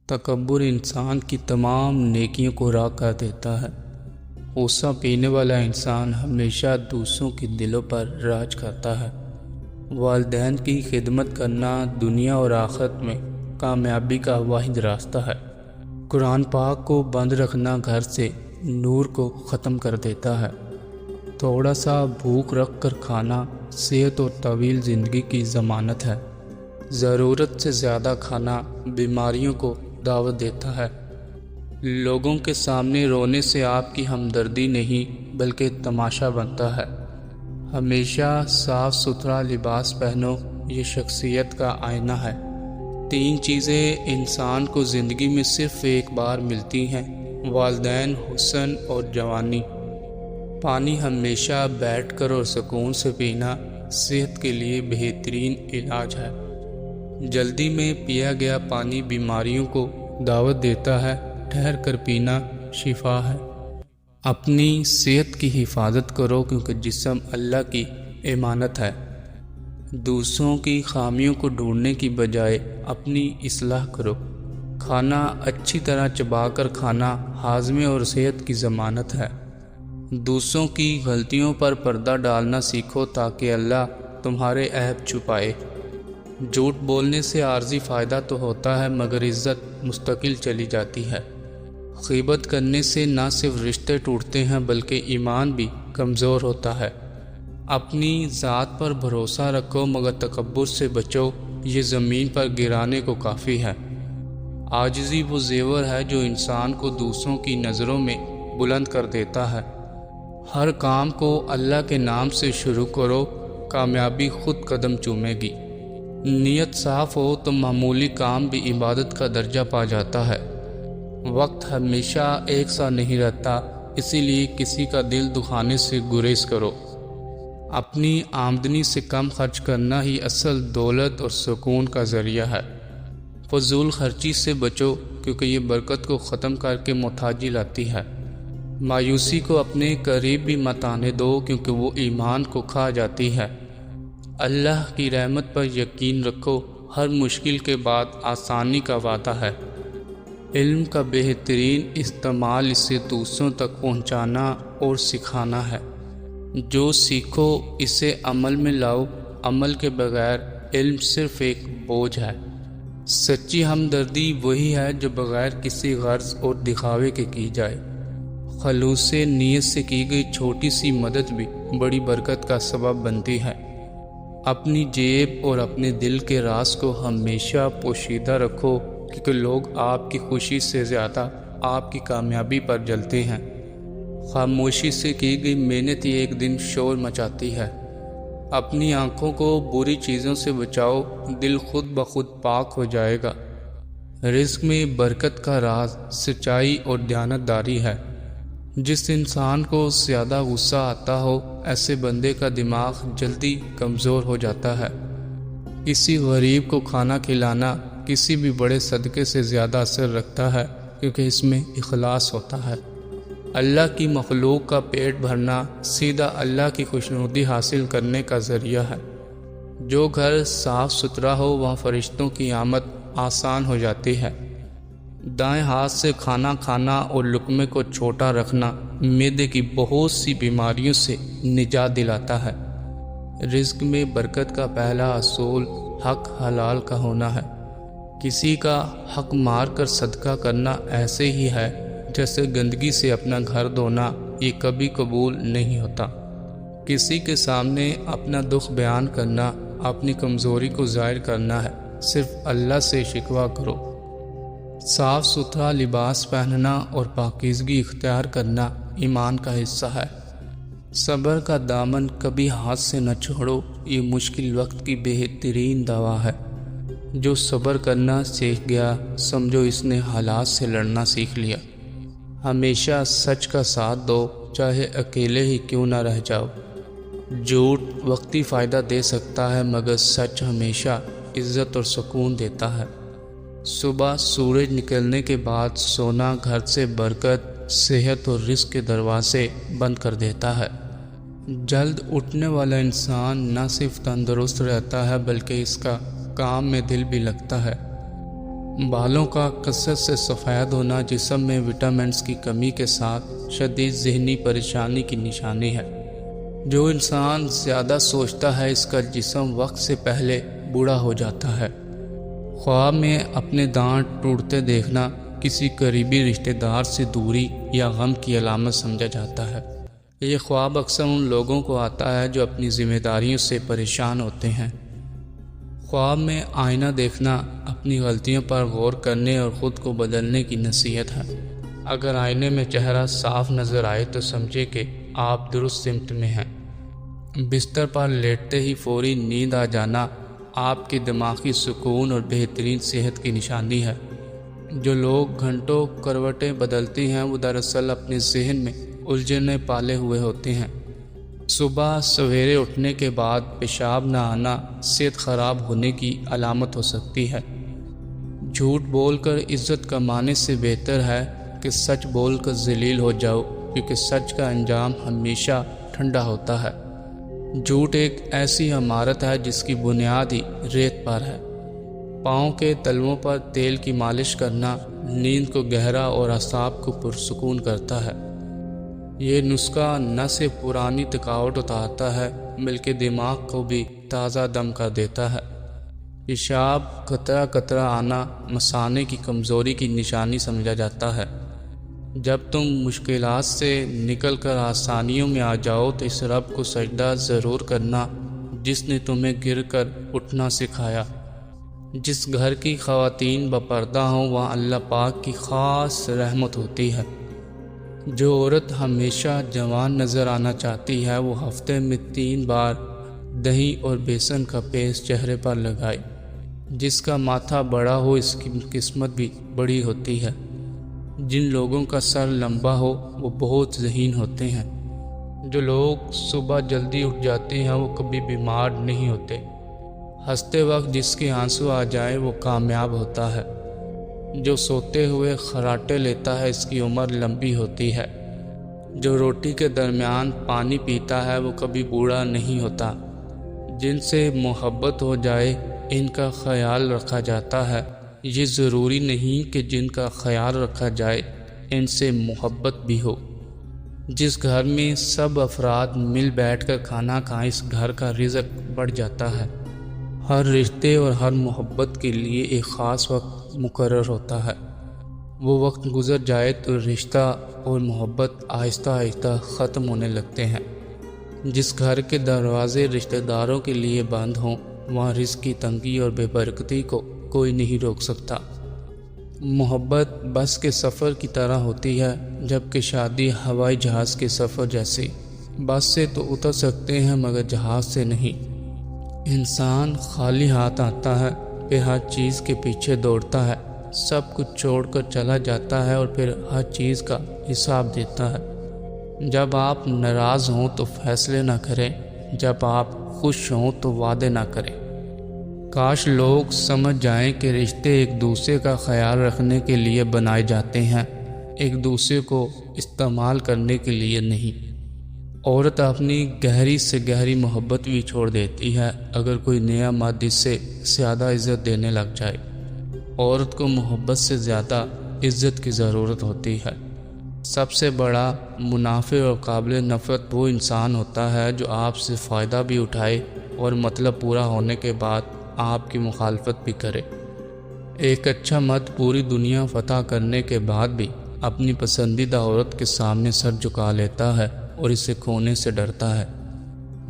تکبر انسان کی تمام نیکیوں کو راہ کر دیتا ہے۔ غصہ پینے والا انسان ہمیشہ دوسروں کے دلوں پر راج کرتا ہے۔ والدین کی خدمت کرنا دنیا اور آخرت میں کامیابی کا واحد راستہ ہے۔ قرآن پاک کو بند رکھنا گھر سے نور کو ختم کر دیتا ہے۔ تھوڑا سا بھوک رکھ کر کھانا صحت اور طویل زندگی کی ضمانت ہے۔ ضرورت سے زیادہ کھانا بیماریوں کو دعوت دیتا ہے۔ لوگوں کے سامنے رونے سے آپ کی ہمدردی نہیں بلکہ تماشا بنتا ہے۔ ہمیشہ صاف ستھرا لباس پہنو، یہ شخصیت کا آئینہ ہے۔ 3 چیزیں انسان کو زندگی میں صرف ایک بار ملتی ہیں: والدین، حسن اور جوانی۔ پانی ہمیشہ بیٹھ کر اور سکون سے پینا صحت کے لیے بہترین علاج ہے۔ جلدی میں پیا گیا پانی بیماریوں کو دعوت دیتا ہے، ٹھہر کر پینا شفا ہے۔ اپنی صحت کی حفاظت کرو کیونکہ جسم اللہ کی امانت ہے۔ دوسروں کی خامیوں کو ڈھونڈنے کی بجائے اپنی اصلاح کرو۔ کھانا اچھی طرح چبا کر کھانا ہاضمے اور صحت کی ضمانت ہے۔ دوسروں کی غلطیوں پر پردہ ڈالنا سیکھو تاکہ اللہ تمہارے عیب چھپائے۔ جھوٹ بولنے سے عارضی فائدہ تو ہوتا ہے مگر عزت مستقل چلی جاتی ہے۔ غیبت کرنے سے نہ صرف رشتے ٹوٹتے ہیں بلکہ ایمان بھی کمزور ہوتا ہے۔ اپنی ذات پر بھروسہ رکھو مگر تکبر سے بچو، یہ زمین پر گرانے کو کافی ہے۔ عاجزی وہ زیور ہے جو انسان کو دوسروں کی نظروں میں بلند کر دیتا ہے۔ ہر کام کو اللہ کے نام سے شروع کرو، کامیابی خود قدم چومے گی۔ نیت صاف ہو تو معمولی کام بھی عبادت کا درجہ پا جاتا ہے۔ وقت ہمیشہ ایک سا نہیں رہتا، اسی لیے کسی کا دل دکھانے سے گریز کرو۔ اپنی آمدنی سے کم خرچ کرنا ہی اصل دولت اور سکون کا ذریعہ ہے۔ فضول خرچی سے بچو کیونکہ یہ برکت کو ختم کر کے محتاجی لاتی ہے۔ مایوسی کو اپنے قریب بھی مت آنے دو کیونکہ وہ ایمان کو کھا جاتی ہے۔ اللہ کی رحمت پر یقین رکھو، ہر مشکل کے بعد آسانی کا وعدہ ہے۔ علم کا بہترین استعمال اسے دوسروں تک پہنچانا اور سکھانا ہے۔ جو سیکھو اسے عمل میں لاؤ، عمل کے بغیر علم صرف ایک بوجھ ہے۔ سچی ہمدردی وہی ہے جو بغیر کسی غرض اور دکھاوے کے کی جائے۔ خلوص نیت سے کی گئی چھوٹی سی مدد بھی بڑی برکت کا سبب بنتی ہے۔ اپنی جیب اور اپنے دل کے راز کو ہمیشہ پوشیدہ رکھو کیونکہ لوگ آپ کی خوشی سے زیادہ آپ کی کامیابی پر جلتے ہیں۔ خاموشی سے کی گئی محنت ہی ایک دن شور مچاتی ہے۔ اپنی آنکھوں کو بری چیزوں سے بچاؤ، دل خود بخود پاک ہو جائے گا۔ رزق میں برکت کا راز سچائی اور دیانتداری ہے۔ جس انسان کو زیادہ غصہ آتا ہو ایسے بندے کا دماغ جلدی کمزور ہو جاتا ہے۔ کسی غریب کو کھانا کھلانا کسی بھی بڑے صدقے سے زیادہ اثر رکھتا ہے کیونکہ اس میں اخلاص ہوتا ہے۔ اللہ کی مخلوق کا پیٹ بھرنا سیدھا اللہ کی خوشنودی حاصل کرنے کا ذریعہ ہے۔ جو گھر صاف ستھرا ہو وہاں فرشتوں کی آمد آسان ہو جاتی ہے۔ دائیں ہاتھ سے کھانا کھانا اور لقمے کو چھوٹا رکھنا معدے کی بہت سی بیماریوں سے نجات دلاتا ہے۔ رزق میں برکت کا پہلا اصول حق حلال کا ہونا ہے۔ کسی کا حق مار کر صدقہ کرنا ایسے ہی ہے جیسے گندگی سے اپنا گھر دھونا، یہ کبھی قبول نہیں ہوتا۔ کسی کے سامنے اپنا دکھ بیان کرنا اپنی کمزوری کو ظاہر کرنا ہے۔ صرف اللہ سے شکوہ کرو۔ صاف ستھرا لباس پہننا اور پاکیزگی اختیار کرنا ایمان کا حصہ ہے۔ صبر کا دامن کبھی ہاتھ سے نہ چھوڑو، یہ مشکل وقت کی بہترین دوا ہے۔ جو صبر کرنا سیکھ گیا سمجھو اس نے حالات سے لڑنا سیکھ لیا۔ ہمیشہ سچ کا ساتھ دو چاہے اکیلے ہی کیوں نہ رہ جاؤ۔ جھوٹ وقتی فائدہ دے سکتا ہے مگر سچ ہمیشہ عزت اور سکون دیتا ہے۔ صبح سورج نکلنے کے بعد سونا گھر سے برکت، صحت اور رزق کے دروازے بند کر دیتا ہے۔ جلد اٹھنے والا انسان نہ صرف تندرست رہتا ہے بلکہ اس کا کام میں دل بھی لگتا ہے۔ بالوں کا کثرت سے سفید ہونا جسم میں وٹامنس کی کمی کے ساتھ شدید ذہنی پریشانی کی نشانی ہے۔ جو انسان زیادہ سوچتا ہے اس کا جسم وقت سے پہلے بوڑھا ہو جاتا ہے۔ خواب میں اپنے دانت ٹوٹتے دیکھنا کسی قریبی رشتہ دار سے دوری یا غم کی علامت سمجھا جاتا ہے۔ یہ خواب اکثر ان لوگوں کو آتا ہے جو اپنی ذمہ داریوں سے پریشان ہوتے ہیں۔ خواب میں آئینہ دیکھنا اپنی غلطیوں پر غور کرنے اور خود کو بدلنے کی نصیحت ہے۔ اگر آئینے میں چہرہ صاف نظر آئے تو سمجھے کہ آپ درست سمت میں ہیں۔ بستر پر لیٹتے ہی فوری نیند آ جانا آپ کے دماغی سکون اور بہترین صحت کی نشانی ہے۔ جو لوگ گھنٹوں کروٹیں بدلتے ہیں وہ دراصل اپنے ذہن میں الجھنیں پالے ہوئے ہوتے ہیں۔ صبح سویرے اٹھنے کے بعد پیشاب نہ آنا صحت خراب ہونے کی علامت ہو سکتی ہے۔ جھوٹ بول کر عزت کمانے سے بہتر ہے کہ سچ بول کر ذلیل ہو جاؤ، کیونکہ سچ کا انجام ہمیشہ ٹھنڈا ہوتا ہے۔ جھوٹ ایک ایسی عمارت ہے جس کی بنیاد ہی ریت پر ہے۔ پاؤں کے تلووں پر تیل کی مالش کرنا نیند کو گہرا اور اعصاب کو پرسکون کرتا ہے۔ یہ نسخہ نہ صرف پرانی تھکاوٹ اتارتا ہے بلکہ دماغ کو بھی تازہ دم کر دیتا ہے۔ پیشاب قطرہ قطرہ آنا مثانے کی کمزوری کی نشانی سمجھا جاتا ہے۔ جب تم مشکلات سے نکل کر آسانیوں میں آ جاؤ تو اس رب کو سجدہ ضرور کرنا جس نے تمہیں گر کر اٹھنا سکھایا۔ جس گھر کی خواتین بپردہ ہوں وہاں اللہ پاک کی خاص رحمت ہوتی ہے۔ جو عورت ہمیشہ جوان نظر آنا چاہتی ہے وہ ہفتے میں 3 بار دہی اور بیسن کا پیسٹ چہرے پر لگائے۔ جس کا ماتھا بڑا ہو اس کی قسمت بھی بڑی ہوتی ہے۔ جن لوگوں کا سر لمبا ہو وہ بہت ذہین ہوتے ہیں۔ جو لوگ صبح جلدی اٹھ جاتے ہیں وہ کبھی بیمار نہیں ہوتے۔ ہنستے وقت جس کے آنسو آ جائے وہ کامیاب ہوتا ہے۔ جو سوتے ہوئے خراٹے لیتا ہے اس کی عمر لمبی ہوتی ہے۔ جو روٹی کے درمیان پانی پیتا ہے وہ کبھی بوڑھا نہیں ہوتا۔ جن سے محبت ہو جائے ان کا خیال رکھا جاتا ہے۔ یہ ضروری نہیں کہ جن کا خیال رکھا جائے ان سے محبت بھی ہو۔ جس گھر میں سب افراد مل بیٹھ کر کھانا کھائیں اس گھر کا رزق بڑھ جاتا ہے۔ ہر رشتے اور ہر محبت کے لیے ایک خاص وقت مقرر ہوتا ہے۔ وہ وقت گزر جائے تو رشتہ اور محبت آہستہ آہستہ ختم ہونے لگتے ہیں۔ جس گھر کے دروازے رشتہ داروں کے لیے بند ہوں وہاں رزق کی تنگی اور بے برکتی کو کوئی نہیں روک سکتا۔ محبت بس کے سفر کی طرح ہوتی ہے جبکہ شادی ہوائی جہاز کے سفر جیسی۔ بس سے تو اتر سکتے ہیں مگر جہاز سے نہیں۔ انسان خالی ہاتھ آتا ہے پھر ہر چیز کے پیچھے دوڑتا ہے، سب کچھ چھوڑ کر چلا جاتا ہے اور پھر ہر چیز کا حساب دیتا ہے۔ جب آپ ناراض ہوں تو فیصلے نہ کریں، جب آپ خوش ہوں تو وعدے نہ کریں۔ کاش لوگ سمجھ جائیں کہ رشتے ایک دوسرے کا خیال رکھنے کے لیے بنائے جاتے ہیں، ایک دوسرے کو استعمال کرنے کے لیے نہیں۔ عورت اپنی گہری سے گہری محبت بھی چھوڑ دیتی ہے اگر کوئی نیا مرد اس سے زیادہ عزت دینے لگ جائے۔ عورت کو محبت سے زیادہ عزت کی ضرورت ہوتی ہے۔ سب سے بڑا منافع اور قابل نفرت وہ انسان ہوتا ہے جو آپ سے فائدہ بھی اٹھائے اور مطلب پورا ہونے کے بعد آپ کی مخالفت بھی کرے۔ ایک اچھا مرد پوری دنیا فتح کرنے کے بعد بھی اپنی پسندیدہ عورت کے سامنے سر جھکا لیتا ہے اور اسے کھونے سے ڈرتا ہے۔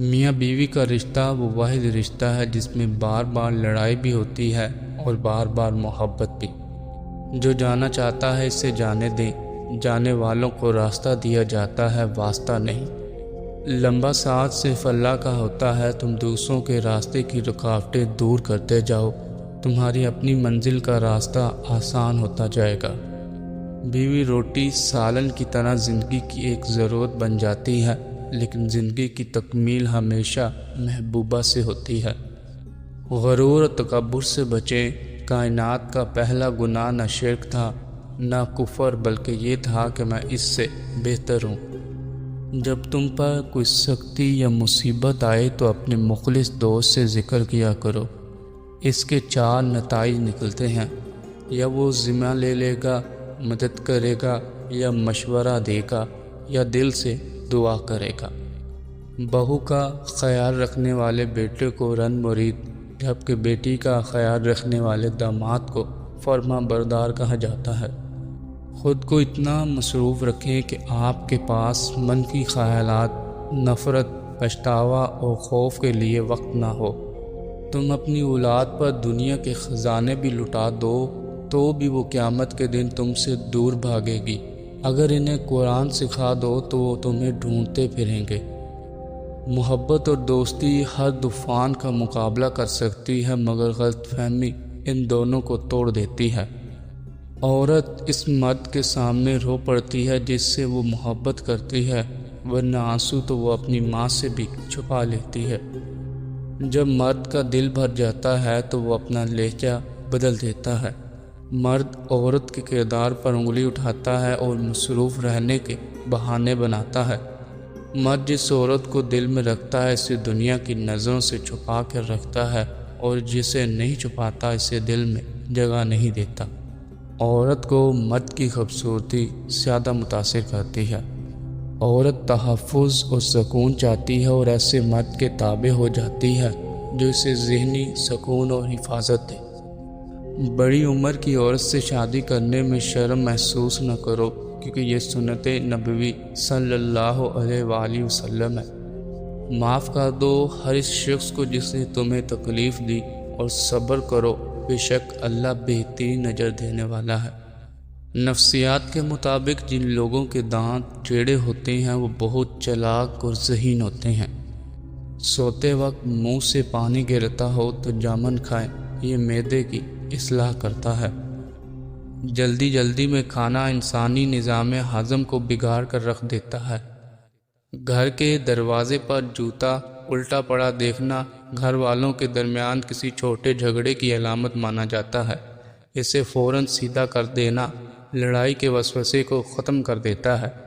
میاں بیوی کا رشتہ وہ واحد رشتہ ہے جس میں بار بار لڑائی بھی ہوتی ہے اور بار بار محبت بھی۔ جو جانا چاہتا ہے اسے جانے دیں، جانے والوں کو راستہ دیا جاتا ہے، واسطہ نہیں۔ لمبا ساتھ صرف اللہ کا ہوتا ہے، تم دوسروں کے راستے کی رکاوٹیں دور کرتے جاؤ، تمہاری اپنی منزل کا راستہ آسان ہوتا جائے گا۔ بیوی روٹی سالن کی طرح زندگی کی ایک ضرورت بن جاتی ہے، لیکن زندگی کی تکمیل ہمیشہ محبوبہ سے ہوتی ہے۔ غرور اور تکبر سے بچیں۔ کائنات کا پہلا گناہ نہ شرک تھا نہ کفر، بلکہ یہ تھا کہ میں اس سے بہتر ہوں۔ جب تم پر کوئی سختی یا مصیبت آئے تو اپنے مخلص دوست سے ذکر کیا کرو۔ اس کے 4 نتائج نکلتے ہیں۔ یا وہ ذمہ لے لے گا، مدد کرے گا، یا مشورہ دے گا، یا دل سے دعا کرے گا۔ بہو کا خیال رکھنے والے بیٹے کو رن مرید، جبکہ بیٹی کا خیال رکھنے والے داماد کو فرما بردار کہا جاتا ہے۔ خود کو اتنا مصروف رکھیں کہ آپ کے پاس منفی خیالات، نفرت، پچھتاوا اور خوف کے لیے وقت نہ ہو۔ تم اپنی اولاد پر دنیا کے خزانے بھی لٹا دو تو بھی وہ قیامت کے دن تم سے دور بھاگے گی۔ اگر انہیں قرآن سکھا دو تو وہ تمہیں ڈھونڈتے پھریں گے۔ محبت اور دوستی ہر طوفان کا مقابلہ کر سکتی ہے، مگر غلط فہمی ان دونوں کو توڑ دیتی ہے۔ عورت اس مرد کے سامنے رو پڑتی ہے جس سے وہ محبت کرتی ہے، ورنہ آنسو تو وہ اپنی ماں سے بھی چھپا لیتی ہے۔ جب مرد کا دل بھر جاتا ہے تو وہ اپنا لہجہ بدل دیتا ہے۔ مرد عورت کے کردار پر انگلی اٹھاتا ہے اور مصروف رہنے کے بہانے بناتا ہے۔ مرد جس عورت کو دل میں رکھتا ہے اسے دنیا کی نظروں سے چھپا کر رکھتا ہے، اور جسے نہیں چھپاتا اسے دل میں جگہ نہیں دیتا۔ عورت کو مرد کی خوبصورتی زیادہ متاثر کرتی ہے۔ عورت تحفظ اور سکون چاہتی ہے اور ایسے مرد کے تابع ہو جاتی ہے جو اسے ذہنی سکون اور حفاظت دے۔ بڑی عمر کی عورت سے شادی کرنے میں شرم محسوس نہ کرو، کیونکہ یہ سنت نبوی صلی اللہ علیہ وآلہ وسلم ہے۔ معاف کر دو ہر اس شخص کو جس نے تمہیں تکلیف دی، اور صبر کرو، بے شک اللہ بہترین اجر دینے والا ہے۔ نفسیات کے مطابق جن لوگوں کے دانت ٹیڑھے ہوتے ہیں وہ بہت چلاک اور ذہین ہوتے ہیں۔ سوتے وقت منہ سے پانی گرتا ہو تو جامن کھائیں، یہ معدے کی اصلاح کرتا ہے۔ جلدی جلدی میں کھانا انسانی نظام ہضم کو بگاڑ کر رکھ دیتا ہے۔ گھر کے دروازے پر جوتا الٹا پڑا دیکھنا گھر والوں کے درمیان کسی چھوٹے جھگڑے کی علامت مانا جاتا ہے۔ اسے فوراً سیدھا کر دینا لڑائی کے وسوسے کو ختم کر دیتا ہے۔